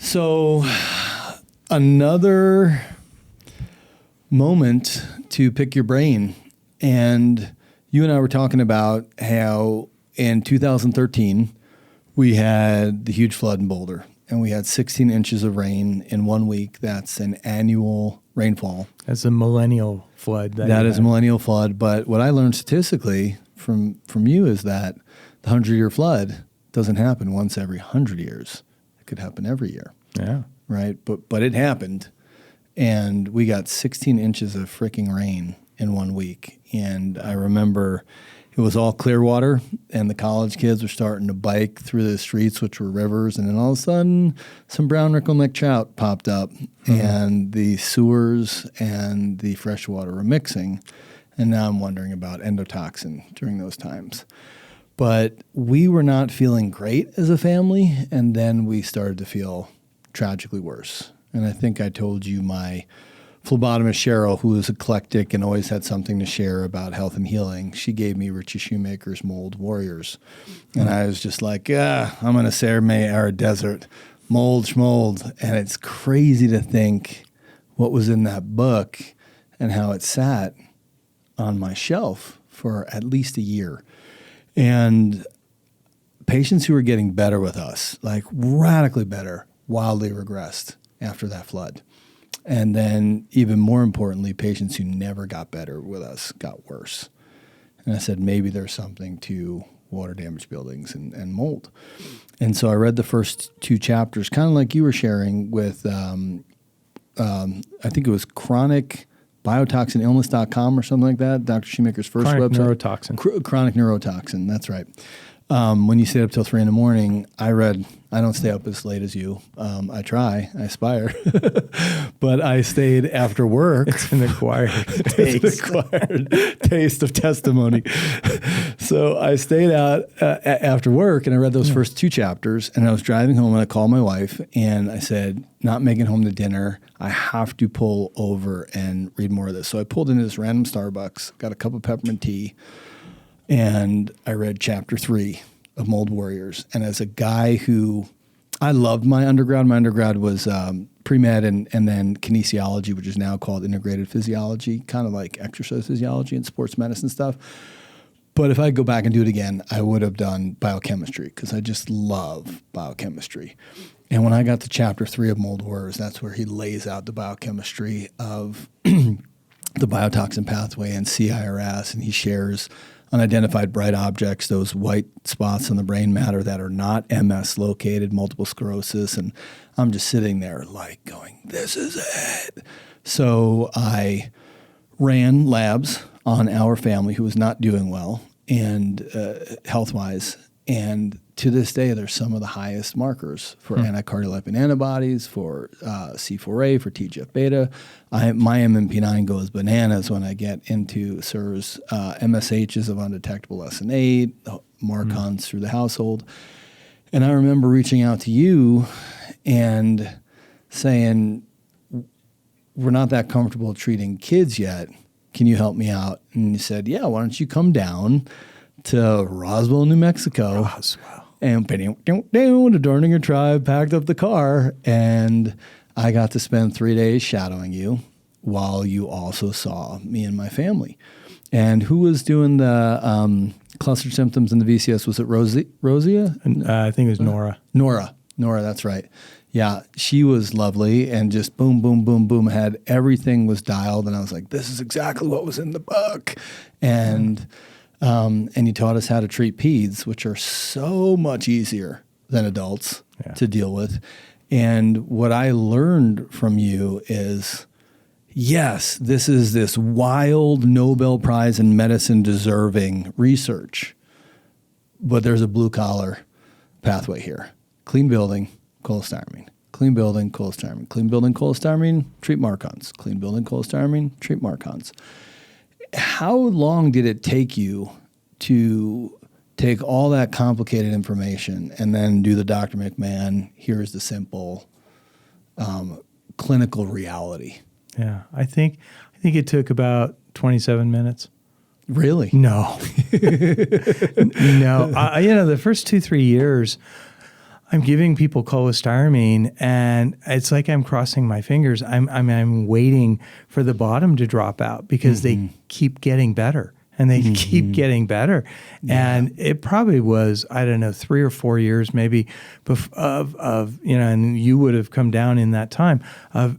So another moment to pick your brain. And you and I were talking about how in 2013, we had the huge flood in Boulder, and we had 16 inches of rain in 1 week. That's an annual rainfall. That's a millennial flood. That is a millennial flood. But what I learned statistically from you is that the 100-year flood doesn't happen once every 100 years. It could happen every year. Yeah. Right? But it happened, and we got 16 inches of freaking rain in 1 week. And I remember it was all clear water, and the college kids were starting to bike through the streets, which were rivers, and then all of a sudden, some brown wrinkle-neck trout popped up, and the sewers and the fresh water were mixing. And now I'm wondering about endotoxin during those times. But we were not feeling great as a family, and then we started to feel tragically worse. And I think I told you my phlebotomist Cheryl, who was eclectic and always had something to share about health and healing, she gave me Richie Shoemaker's Mold Warriors. And I was just like, I'm going to Serme Arid Desert, mold schmold. And it's crazy to think what was in that book and how it sat on my shelf for at least a year. And patients who were getting better with us, like radically better, wildly regressed after that flood. And then even more importantly, patients who never got better with us got worse. And I said, maybe there's something to water damaged buildings and mold. And so I read the first 2 chapters, kind of like you were sharing with, I think it was Chronic biotoxinillness.com or something like that. Dr. Shoemaker's first Chronic website. neurotoxin. Chronic neurotoxin. That's right. When you stay up till 3 a.m, I don't stay up as late as you. I try, I aspire, but I stayed after work. It's an acquired taste. It's an acquired taste of testimony. So I stayed out after work, and I read those first 2 chapters, and I was driving home, and I called my wife, and I said, not making home to dinner, I have to pull over and read more of this. So I pulled into this random Starbucks, got a cup of peppermint tea, and I read chapter 3 of Mold Warriors. And as a guy who, I loved my undergrad was pre-med and then kinesiology, which is now called integrated physiology, kind of like exercise physiology and sports medicine stuff. But if I go back and do it again, I would have done biochemistry because I just love biochemistry. And when I got to chapter 3 of Mold Warriors, that's where he lays out the biochemistry of the biotoxin pathway and CIRS, and he shares unidentified bright objects, those white spots on the brain matter that are not MS located, multiple sclerosis. And I'm just sitting there like going, this is it. So I ran labs on our family who was not doing well and health-wise. And to this day, there's some of the highest markers for anticardiolipin antibodies, for C4A, for TGF-beta. My MMP9 goes bananas when I get into CIRS. MSHs of undetectable less than 8, MARCoNS through the household. And I remember reaching out to you and saying, we're not that comfortable treating kids yet. Can you help me out? And you said, yeah, why don't you come down to Roswell, New Mexico. Roswell. And the Dorninger tribe packed up the car, and I got to spend 3 days shadowing you while you also saw me and my family. And who was doing the cluster symptoms in the VCS? Was it Rosia? I think it was Nora. Nora, that's right. Yeah, she was lovely and just boom, boom, boom, boom. Had everything was dialed, and I was like, this is exactly what was in the book. And you taught us how to treat peds, which are so much easier than adults to deal with. And what I learned from you is, yes, this is this wild Nobel Prize in medicine deserving research, but there's a blue collar pathway here. Clean building, cholestyramine. Clean building, cholestyramine. Clean building, cholestyramine, treat MARCoNS. Clean building, cholestyramine, treat MARCoNS. How long did it take you to take all that complicated information and then do the Dr. McMahon, here's the simple clinical reality? Yeah, I think it took about 27 minutes. Really? No. No. The first 2-3 years, I'm giving people cholestyramine, and it's like I'm crossing my fingers. I'm waiting for the bottom to drop out because they keep getting better. And they keep getting better. Yeah. And it probably was, I don't know, 3 or 4 years maybe of you know, and you would have come down in that time of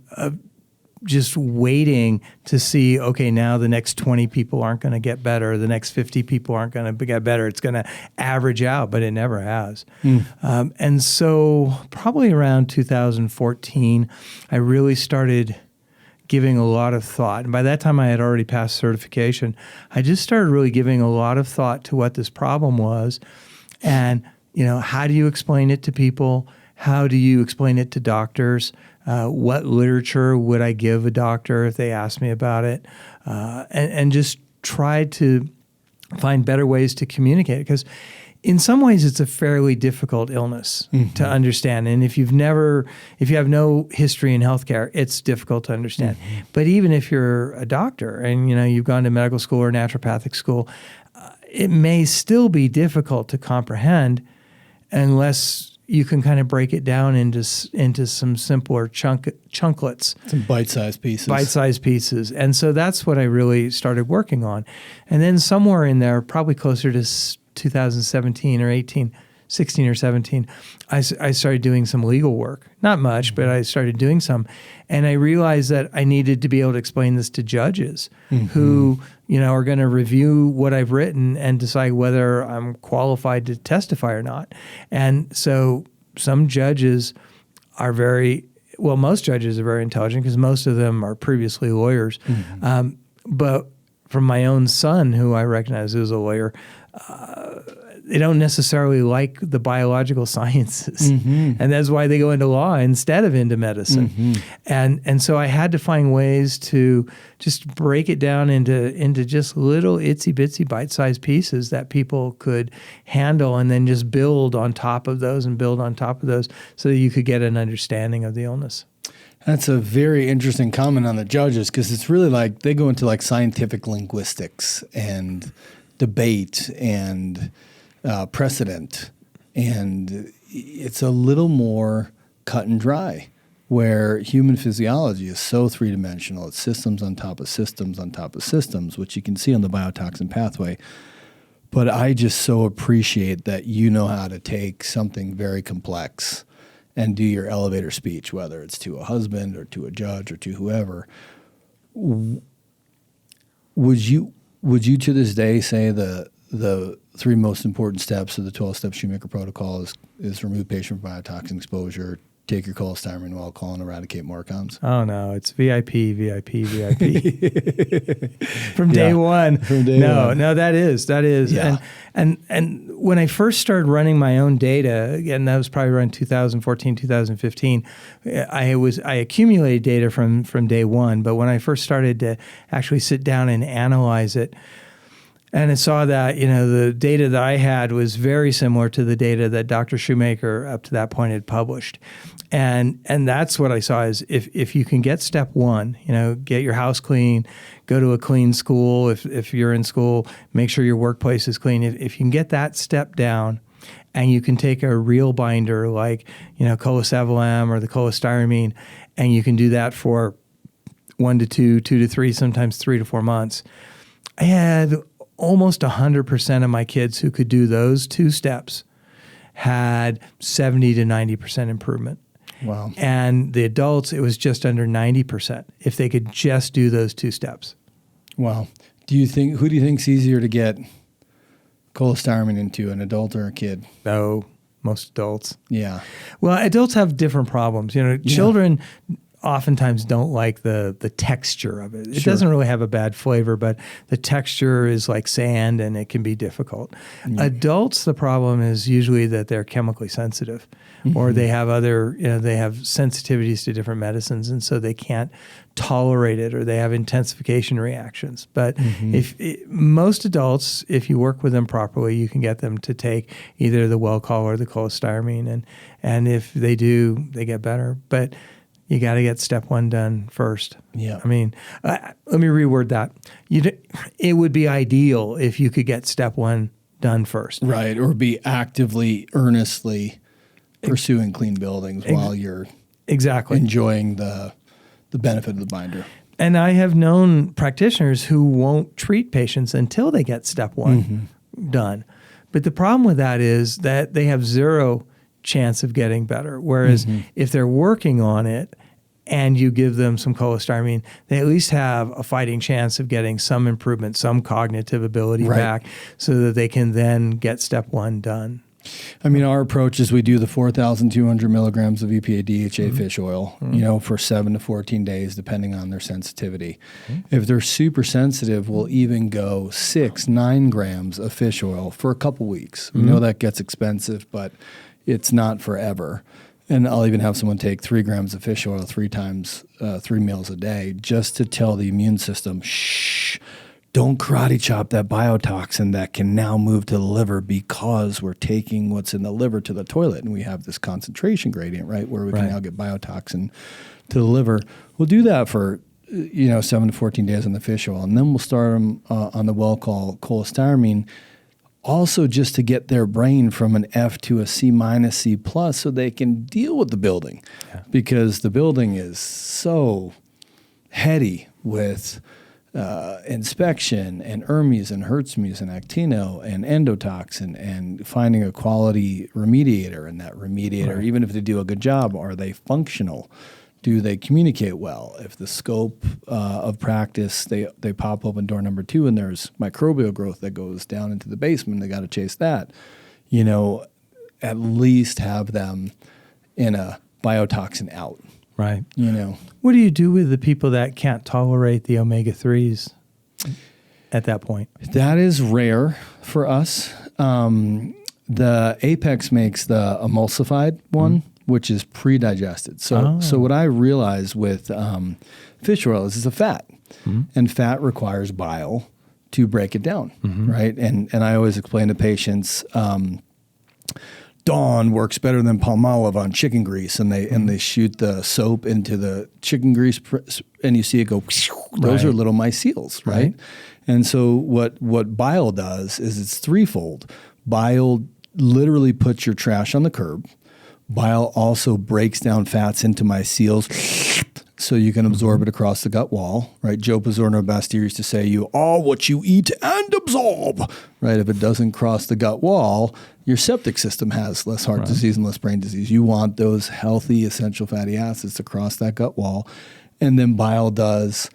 just waiting to see, okay, now the next 20 people aren't going to get better. The next 50 people aren't going to get better. It's going to average out, but it never has. And so probably around 2014, I really started giving a lot of thought. And by that time I had already passed certification. I just started really giving a lot of thought to what this problem was. And, you know, how do you explain it to people? How do you explain it to doctors? What literature would I give a doctor if they asked me about it? And just try to find better ways to communicate it. Because in some ways, it's a fairly difficult illness to understand. And if you have no history in healthcare, it's difficult to understand. But even if you're a doctor and, you know, you've gone to medical school or naturopathic school, it may still be difficult to comprehend unless you can kind of break it down into some simpler chunklets. Some bite-sized pieces. Bite-sized pieces. And so that's what I really started working on. And then somewhere in there, probably closer to 2017 or 18, 16 or 17, I started doing some legal work. Not much, but I started doing some. And I realized that I needed to be able to explain this to judges who, you know, are going to review what I've written and decide whether I'm qualified to testify or not. And so some judges are most judges are very intelligent because most of them are previously lawyers. But from my own son, who I recognize as a lawyer, they don't necessarily like the biological sciences. And that's why they go into law instead of into medicine. And so I had to find ways to just break it down into just little itsy bitsy bite-sized pieces that people could handle and then just build on top of those and build on top of those so that you could get an understanding of the illness. That's a very interesting comment on the judges because it's really like they go into like scientific linguistics and debate and precedent, and it's a little more cut and dry, where human physiology is so three-dimensional. It's systems on top of systems on top of systems, which you can see on the biotoxin pathway. But I just so appreciate that you know how to take something very complex and do your elevator speech, whether it's to a husband or to a judge or to whoever. Would you to this day say the 3 most important steps of the 12-step Shoemaker Protocol is remove patient from biotoxin exposure, take your cholestyramine, Welchol, and eradicate MARCoNS? Oh no, it's VIP. From day one. From day one. No, that is. Yeah. And when I first started running my own data, again, that was probably around 2014, 2015, I accumulated data from day one, but when I first started to actually sit down and analyze it, and I saw that, you know, the data that I had was very similar to the data that Dr. Shoemaker up to that point had published. And that's what I saw is if you can get step 1, you know, get your house clean, go to a clean school. If you're in school, make sure your workplace is clean. If you can get that step down and you can take a real binder like, you know, colesevelam or the cholestyramine, and you can do that for 1 to 2, 2 to 3, sometimes 3 to 4 months. I had almost 100% of my kids who could do those 2 steps had 70 to 90% improvement. Wow. And the adults, it was just under 90% if they could just do those 2 steps. Wow. Who do you think's easier to get cholestyramine into, an adult or a kid? Oh, most adults. Yeah. Well, adults have different problems. You know, children oftentimes don't like the texture of it. It doesn't really have a bad flavor, but the texture is like sand and it can be difficult. Adults, the problem is usually that they're chemically sensitive or they have they have sensitivities to different medicines, and so they can't tolerate it or they have intensification reactions. But most adults, if you work with them properly, you can get them to take either the Welchol or the cholestyramine, and if they do, they get better. But you got to get step 1 done first. Yeah. I mean, let me reword that. It would be ideal if you could get step 1 done first. Right. Or be actively, earnestly pursuing clean buildings while you're exactly enjoying the benefit of the binder. And I have known practitioners who won't treat patients until they get step one done. But the problem with that is that they have zero chance of getting better. Whereas if they're working on it and you give them some cholestyramine, they at least have a fighting chance of getting some improvement, some cognitive ability back, so that they can then get step one done. I mean, our approach is we do the 4,200 milligrams of EPA DHA fish oil, for 7 to 14 days, depending on their sensitivity. If they're super sensitive, we'll even go 6-9 grams of fish oil for a couple weeks. We know that gets expensive, but it's not forever. And I'll even have someone take 3 grams of fish oil 3 times, 3 meals a day, just to tell the immune system, shh, don't karate chop that biotoxin that can now move to the liver, because we're taking what's in the liver to the toilet. And we have this concentration gradient, right, where we can now get biotoxin to the liver. We'll do that for 7 to 14 days on the fish oil. And then we'll start them on the Welchol cholestyramine, also just to get their brain from an F to a C minus, C plus, so they can deal with the building. Because the building is so heady with inspection and Hermes and Hertzmus and Actino and endotoxin, and finding a quality remediator. And that remediator, even if they do a good job, are they functional? Do they communicate well? If the scope of practice, they pop open door number 2 and there's microbial growth that goes down into the basement, they got to chase that. At least have them in a biotoxin out. Right. What do you do with the people that can't tolerate the omega-3s at that point? That is rare for us. The Apex makes the emulsified one, which is pre-digested. So what I realized with fish oil is it's a fat, and fat requires bile to break it down, right? And I always explain to patients, Dawn works better than Palmolive on chicken grease, and they shoot the soap into the chicken grease, and you see it go. Those are little mycelials, right? And so what bile does is it's threefold. Bile literally puts your trash on the curb. Bile also breaks down fats into mycelials, so you can absorb it across the gut wall, right? Joe Pizzorno Bastyr used to say, "You are what you eat and absorb," right? If it doesn't cross the gut wall, your septic system has less heart disease and less brain disease. You want those healthy essential fatty acids to cross that gut wall. And then bile does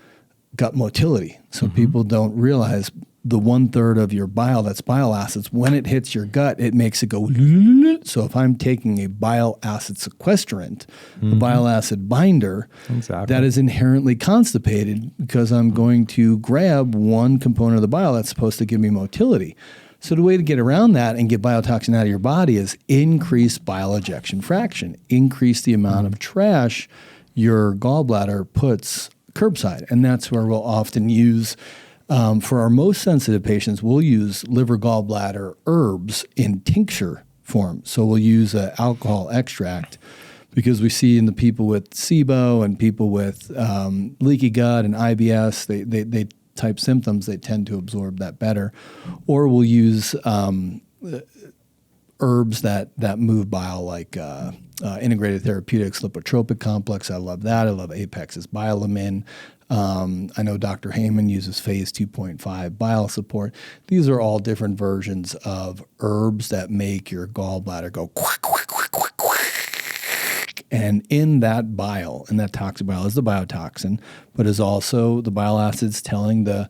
gut motility. So people don't realize the 1/3 of your bile, that's bile acids, when it hits your gut, it makes it go. So if I'm taking a bile acid sequestrant, a bile acid binder, that is inherently constipated, because I'm going to grab one component of the bile that's supposed to give me motility. So the way to get around that and get biotoxin out of your body is increase bile ejection fraction, increase the amount of trash your gallbladder puts curbside. And that's where we'll often use, for our most sensitive patients, we'll use liver gallbladder herbs in tincture form. So we'll use an alcohol extract, because we see in the people with Sibo and people with leaky gut and IBS, they type symptoms, they tend to absorb that better. Or we'll use herbs that move bile, like integrated therapeutics, lipotropic complex. I love that. I love Apex's Biolamin. I know Dr. Heyman uses phase 2.5 bile support. These are all different versions of herbs that make your gallbladder go quack, quack, quack, quack, quack. And in that bile, in that toxic bile, is the biotoxin, but is also the bile acids telling the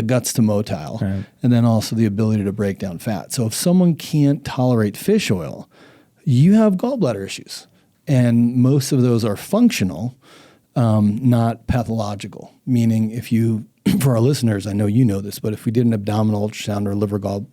guts to motile, and then also the ability to break down fat. So if someone can't tolerate fish oil, you have gallbladder issues. And most of those are functional, not pathological. Meaning, if you, for our listeners, I know you know this, but if we did an abdominal ultrasound or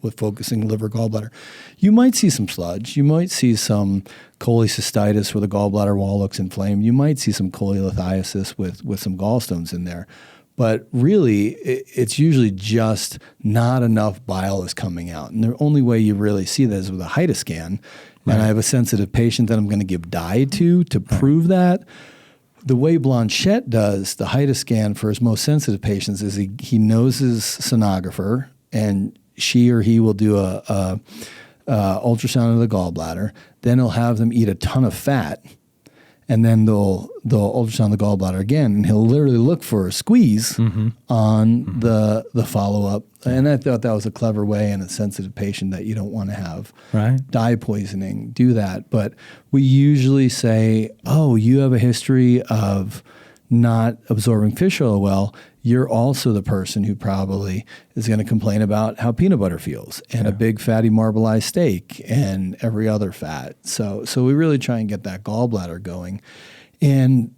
with focusing liver gallbladder, you might see some sludge. You might see some cholecystitis where the gallbladder wall looks inflamed. You might see some cholelithiasis with some gallstones in there. But really, it's usually just not enough bile is coming out. And the only way you really see that is with a HIDA scan. And I have a sensitive patient that I'm going to give dye to prove that. The way Blanchette does the HIDA scan for his most sensitive patients is he knows his sonographer, and she or he will do a ultrasound of the gallbladder. Then he'll have them eat a ton of fat, and then they'll ultrasound the gallbladder again, and he'll literally look for a squeeze on the follow-up. And I thought that was a clever way in a sensitive patient that you don't want to have dye poisoning, do that. But we usually say, oh, you have a history of not absorbing fish oil well. You're also the person who probably is going to complain about how peanut butter feels and a big fatty marbleized steak and every other fat. So we really try and get that gallbladder going. And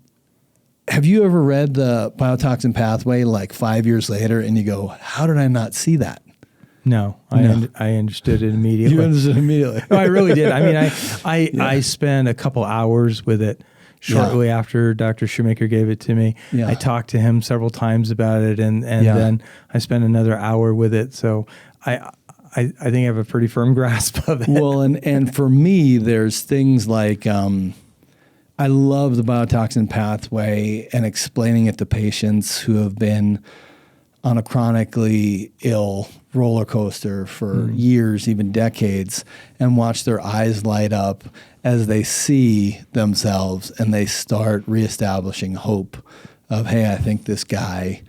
have you ever read the biotoxin pathway like 5 years later and you go, how did I not see that? No, I understood it immediately. You understood immediately. No, I really did. I mean, I spent a couple hours with it shortly after Dr. Shoemaker gave it to me. Yeah. I talked to him several times about it, and then I spent another hour with it. So I think I have a pretty firm grasp of it. Well, and for me, there's things like I love the biotoxin pathway and explaining it to patients who have been on a chronically ill roller coaster for years, even decades, and watch their eyes light up as they see themselves and they start reestablishing hope of, hey, I think this guy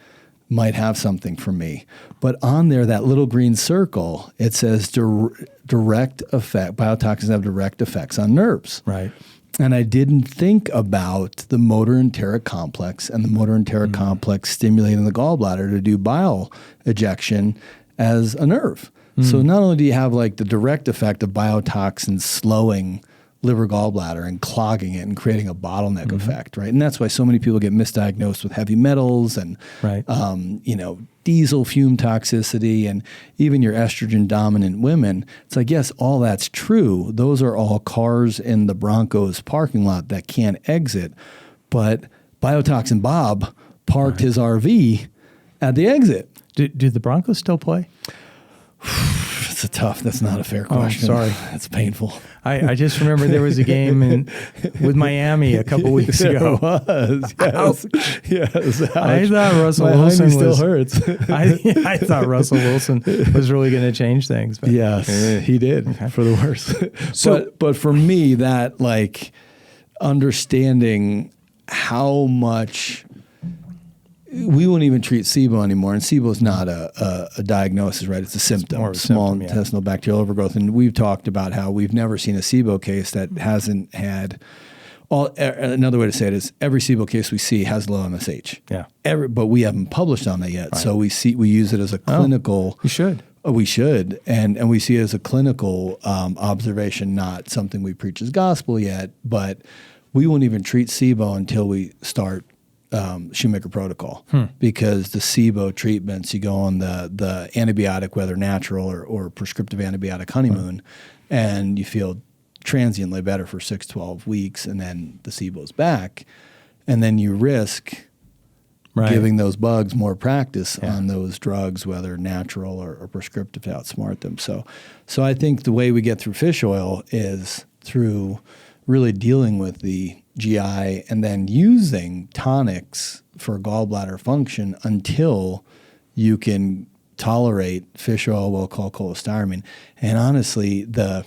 might have something for me. But on there, that little green circle, it says direct effect. Biotoxins have direct effects on nerves. Right. And I didn't think about the motor enteric complex and the motor enteric complex stimulating the gallbladder to do bile ejection as a nerve. So not only do you have like the direct effect of biotoxins slowing liver gallbladder and clogging it and creating a bottleneck effect, right? And that's why so many people get misdiagnosed with heavy metals and, diesel fume toxicity and even your estrogen dominant women. It's like, yes, all that's true. Those are all cars in the Broncos parking lot that can't exit. But Biotoxin Bob parked his RV at the exit. Do the Broncos still play? That's not a fair question. Oh, sorry. That's painful. I just remember there was a game with Miami a couple weeks ago. There was, yes. I thought Russell Wilson still hurts. I thought Russell Wilson was really going to change things. But. Yes, he did for the worse. But for me, that like understanding how much we won't even treat Sibo anymore, and Sibo is not a diagnosis, right? It's a symptom, small intestinal bacterial overgrowth. And we've talked about how we've never seen a Sibo case that hasn't had another way to say it is every Sibo case we see has low MSH. Yeah. But we haven't published on that yet. Right. So we use it as a clinical. We should. We should, and we see it as a clinical observation, not something we preach as gospel yet. But we won't even treat Sibo until we start Shoemaker Protocol, because the Sibo treatments, you go on the antibiotic, whether natural or prescriptive antibiotic honeymoon, and you feel transiently better for 6-12 weeks, and then the Sibo's back, and then you risk giving those bugs more practice on those drugs, whether natural or prescriptive, to outsmart them. So I think the way we get through fish oil is through really dealing with the GI and then using tonics for gallbladder function until you can tolerate fish oil, Welchol, cholestyramine. And honestly, the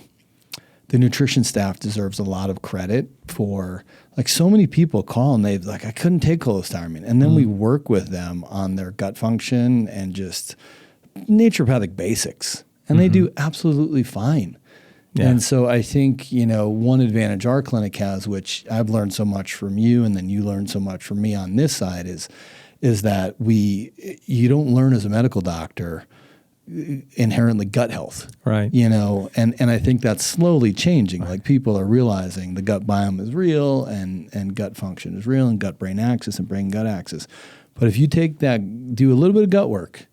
nutrition staff deserves a lot of credit for, like, so many people call and they've like, I couldn't take cholestyramine. And then we work with them on their gut function and just naturopathic basics. And they do absolutely fine. Yeah. And so I think, one advantage our clinic has, which I've learned so much from you and then you learned so much from me on this side, is that you don't learn as a medical doctor inherently gut health. Right. And I think that's slowly changing. Right. Like, people are realizing the gut biome is real and gut function is real and gut-brain axis and brain-gut axis. But if you take that, do a little bit of gut work,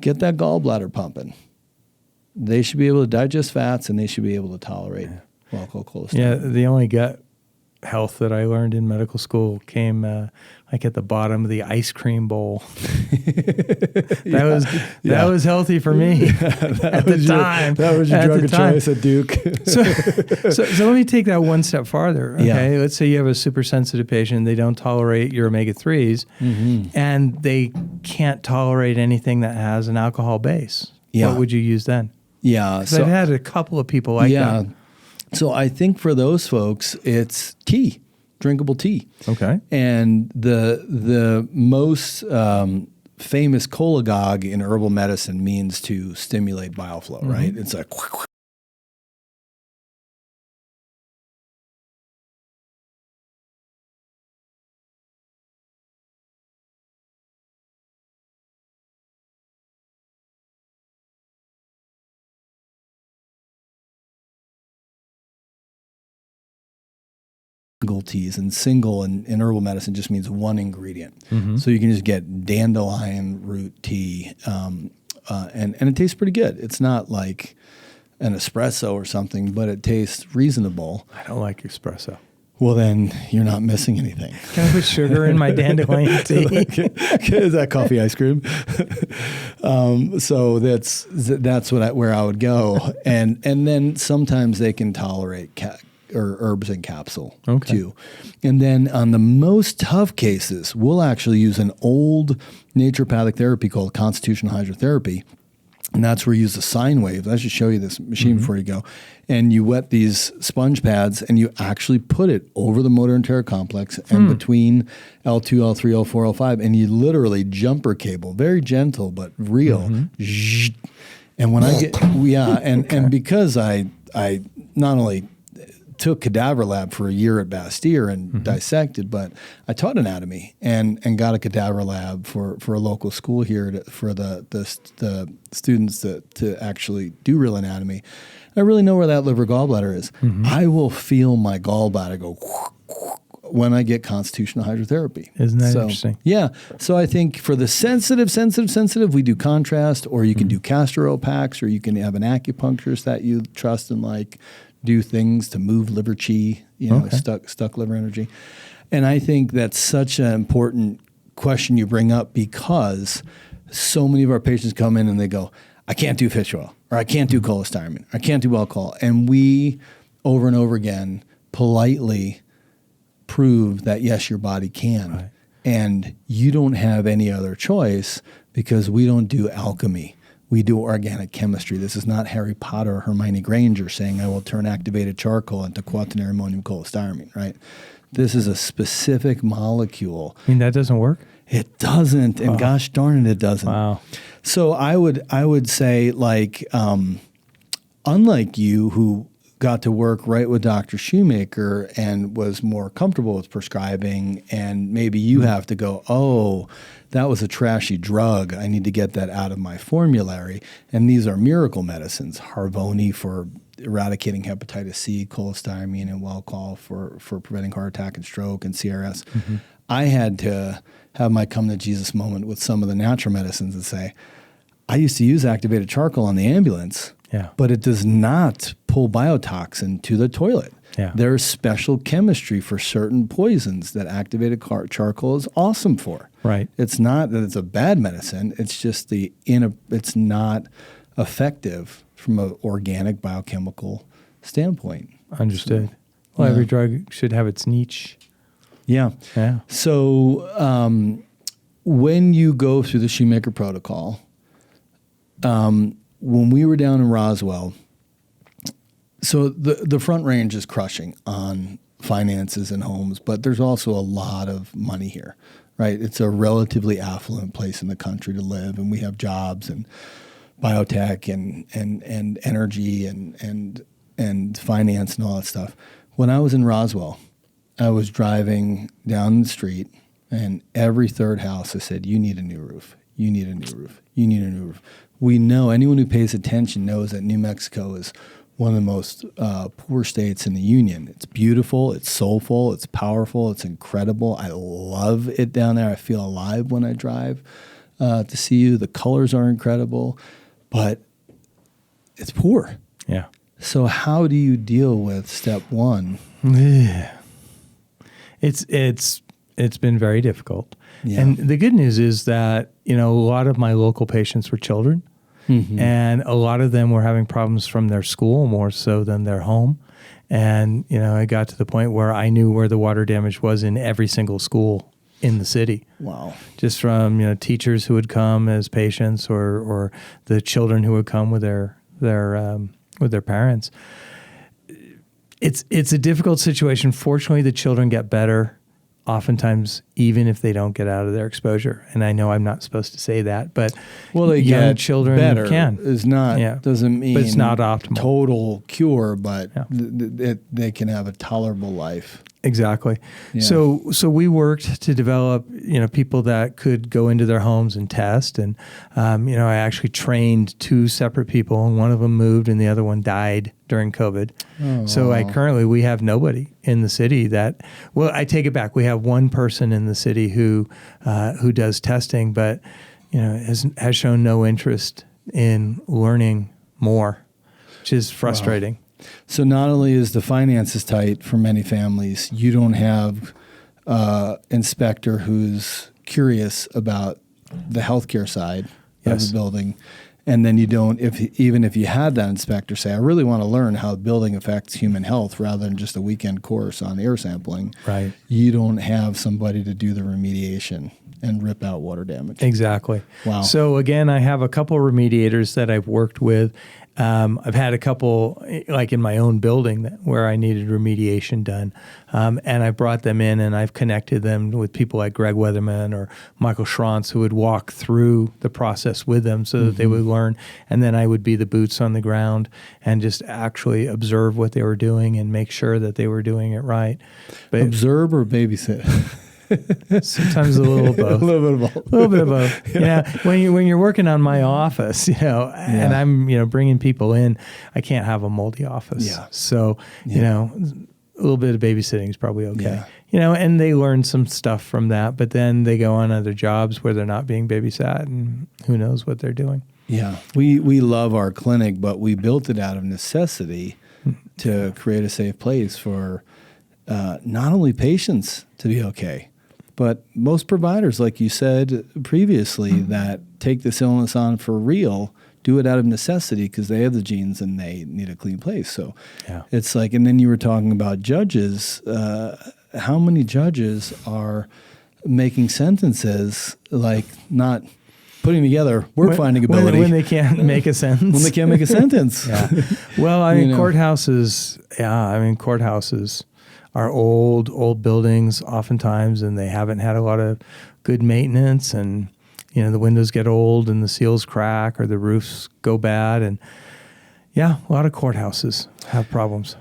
get that gallbladder pumping, they should be able to digest fats and they should be able to tolerate Welchol cholesterol. Yeah, the only gut health that I learned in medical school came like at the bottom of the ice cream bowl. That was healthy for me at the time. That was your drug of choice at Duke. So let me take that one step farther. Okay, let's say you have a super sensitive patient, they don't tolerate your omega-3s, and they can't tolerate anything that has an alcohol base. What would you use then? Yeah. I've had a couple of people like that. So I think for those folks, it's tea, drinkable tea. Okay. And the most famous cholagogue in herbal medicine means to stimulate bile flow, right? It's like single teas, and single in herbal medicine just means one ingredient. So you can just get dandelion root tea, and it tastes pretty good. It's not like an espresso or something, but it tastes reasonable. I don't like espresso. Well, then you're not missing anything. Can I put sugar in my dandelion tea? Is that coffee ice cream? So that's where I would go, and then sometimes they can tolerate or herbs in capsule too. And then on the most tough cases, we'll actually use an old naturopathic therapy called constitutional hydrotherapy. And that's where you use the sine waves. I should show you this machine before you go. And you wet these sponge pads and you actually put it over the motor enteric complex and between L2, L3, L4, L5. And you literally jumper cable, very gentle but real. And when I get, and because I not only took cadaver lab for a year at Bastyr and dissected, but I taught anatomy and got a cadaver lab for a local school here for the students to actually do real anatomy. I really know where that liver gallbladder is. I will feel my gallbladder go when I get constitutional hydrotherapy. Isn't that interesting? Yeah. So I think for the sensitive, we do contrast, or you can do castor oil packs, or you can have an acupuncturist that you trust and like do things to move liver chi, stuck liver energy. And I think that's such an important question you bring up, because so many of our patients come in and they go, I can't do fish oil, or I can't do cholestyramine, I can't do Welchol. And we, over and over again, politely prove that, yes, your body can. Right. And you don't have any other choice, because we don't do alchemy. We do organic chemistry. This is not Harry Potter or Hermione Granger saying, I will turn activated charcoal into quaternary ammonium cholestyramine, right? This is a specific molecule. I mean, that doesn't work? It doesn't, and gosh darn it doesn't. Wow. So I would say, like, unlike you, who got to work right with Dr. Shoemaker and was more comfortable with prescribing, and maybe you have to go, oh, that was a trashy drug, I need to get that out of my formulary. And these are miracle medicines, Harvoni for eradicating hepatitis C, cholestyramine and Welchol for preventing heart attack and stroke, and CIRS. I had to have my come to Jesus moment with some of the natural medicines and say, I used to use activated charcoal on the ambulance, but it does not pull biotoxin to the toilet. There's special chemistry for certain poisons that activated charcoal is awesome for. Right. It's not that it's a bad medicine. It's just it's not effective from an organic biochemical standpoint. Understood. Well, every drug should have its niche. Yeah. So when you go through the Shoemaker Protocol, when we were down in Roswell, so the Front Range is crushing on finances and homes, but there's also a lot of money here, right? It's a relatively affluent place in the country to live, and we have jobs and biotech and energy and finance and all that stuff. When I was in Roswell, I was driving down the street, and every third house I said, you need a new roof. You need a new roof. You need a new roof. We know, anyone who pays attention knows that New Mexico is one of the most poor states in the union. It's beautiful, it's soulful, it's powerful, it's incredible. I love it down there. I feel alive when I drive to see you. The colors are incredible, but it's poor. Yeah. So how do you deal with step one? It's been very difficult. Yeah. And the good news is that, a lot of my local patients were children. And a lot of them were having problems from their school more so than their home. And, I got to the point where I knew where the water damage was in every single school in the city. Wow. Just from, teachers who would come as patients or the children who would come with their their parents. It's a difficult situation. Fortunately, the children get better oftentimes, even if they don't get out of their exposure. And I know I'm not supposed to say that, but they young get children better can. Is not doesn't mean but it's not optimal. Total cure, but they can have a tolerable life. Exactly. Yeah. So we worked to develop, people that could go into their homes and test. And, I actually trained 2 separate people, and one of them moved and the other one died during COVID. Oh. So we have nobody in the city I take it back. We have one person in the city who does testing, but, has shown no interest in learning more, which is frustrating. Wow. So not only is the finances tight for many families, you don't have inspector who's curious about the healthcare side of the building, and then you don't. Even if you had that inspector say, "I really want to learn how the building affects human health," rather than just a weekend course on air sampling, right? You don't have somebody to do the remediation and rip out water damage. Exactly. Wow. So again, I have a couple of remediators that I've worked with. I've had a couple, like in my own building, where I needed remediation done, and I brought them in and I've connected them with people like Greg Weatherman or Michael Schranz, who would walk through the process with them so that they would learn, and then I would be the boots on the ground and just actually observe what they were doing and make sure that they were doing it right. But observe or babysit? Sometimes a little of both. A little bit of both. A little bit of both. When you're working on my office, and I'm bringing people in, I can't have a moldy office. Yeah. So a little bit of babysitting is probably okay. Yeah. And they learn some stuff from that, but then they go on other jobs where they're not being babysat, and who knows what they're doing. Yeah, we love our clinic, but we built it out of necessity to create a safe place for not only patients to be okay, but most providers, like you said previously, that take this illness on for real, do it out of necessity because they have the genes and they need a clean place. So it's like, and then you were talking about judges. How many judges are making sentences like not putting together word finding ability when they can't make a sentence? When they can't make a sentence. Well, courthouses. Courthouses are old buildings oftentimes, and they haven't had a lot of good maintenance, and the windows get old and the seals crack or the roofs go bad, and a lot of courthouses have problems.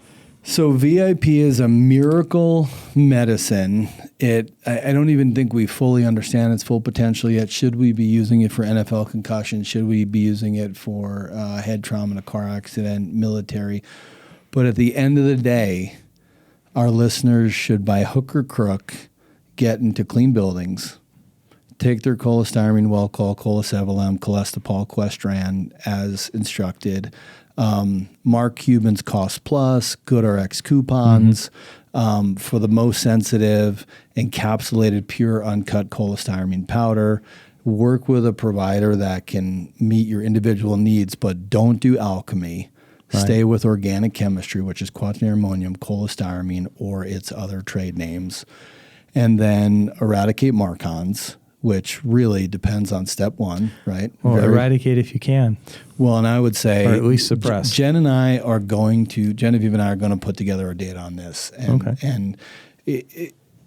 So VIP is a miracle medicine. I don't even think we fully understand its full potential yet. Should we be using it for NFL concussion? Should we be using it for head trauma in a car accident, military? But at the end of the day, our listeners should, by hook or crook, get into clean buildings, take their cholestyramine, Welchol, Cholestyramine, Cholestipol, Questran as instructed, Mark Cuban's Cost Plus, GoodRx coupons for the most sensitive, encapsulated, pure, uncut cholestyramine powder. Work with a provider that can meet your individual needs, but don't do alchemy. Right. Stay with organic chemistry, which is quaternary ammonium, cholestyramine, or its other trade names. And then eradicate MARCoNS, which really depends on step 1, right? Well, eradicate if you can. Well, and I would say, or at least suppress. Genevieve and I are going to put together a data on this. And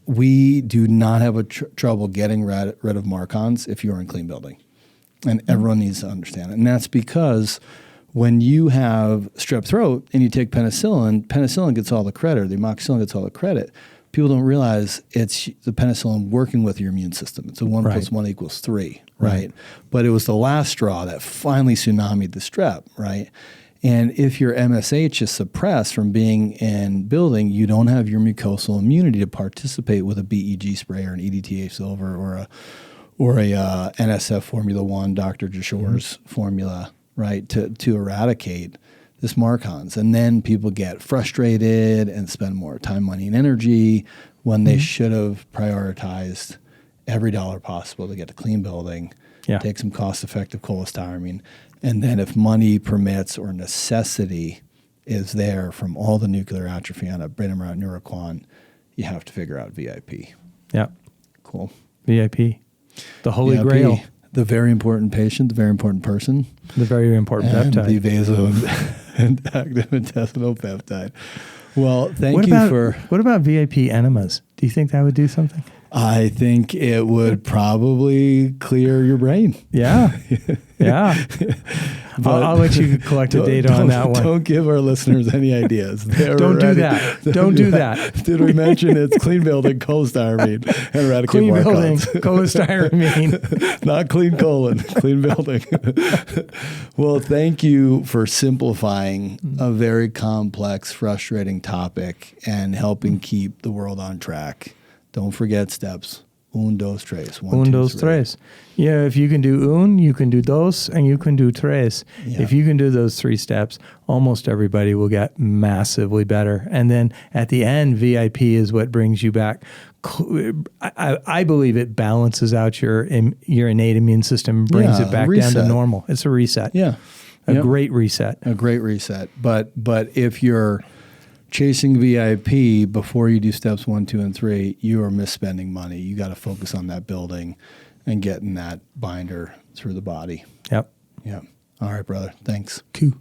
we do not have a trouble getting rid of MARCoNS if you're in clean building. And everyone needs to understand it. And that's because when you have strep throat and you take penicillin gets all the credit, or the amoxicillin gets all the credit. People don't realize it's the penicillin working with your immune system. It's a 1 + 1 = 3, right? But it was the last straw that finally tsunamied the strep, right? And if your MSH is suppressed from being in building, you don't have your mucosal immunity to participate with a BEG spray or an EDTA silver or a NSF Formula 1, Dr. Jashore's formula, right, to eradicate this MARCoNS. And then people get frustrated and spend more time, money, and energy when they should have prioritized every dollar possible to get a clean building, take some cost-effective cholestyramine, and then if money permits or necessity is there from all the nuclear atrophy on a Britomart Neuroquant, you have to figure out VIP. Yeah. Cool. VIP. The Holy Grail. the very important patient, the very important person, The very important and peptide. the vasoactive intestinal peptide. Well, thank What about VIP enemas? Do you think that would do something? I think it would probably clear your brain. Yeah. Yeah. I'll let you collect the data on that one. Don't give our listeners any ideas. Don't do that. Don't do that. Did we mention it's clean building, cholestyramine, and eradicate Clean building, MARCoNS? cholestyramine. Not clean colon, clean building. Well, thank you for simplifying a very complex, frustrating topic and helping keep the world on track. Don't forget steps. Un, dos, tres. One, Un, two, dos, three. tres. Yeah, if you can do un, you can do dos, and you can do tres. Yeah. If you can do those 3 steps, almost everybody will get massively better. And then at the end, VIP is what brings you back. I believe it balances out your innate immune system, brings it back down to normal. It's a reset. Yeah. A great reset. A great reset. But if you're chasing VIP before you do steps 1, 2, and 3, you are misspending money. You got to focus on that building and getting that binder through the body. Yep. Yeah. All right, brother. Thanks. Cool.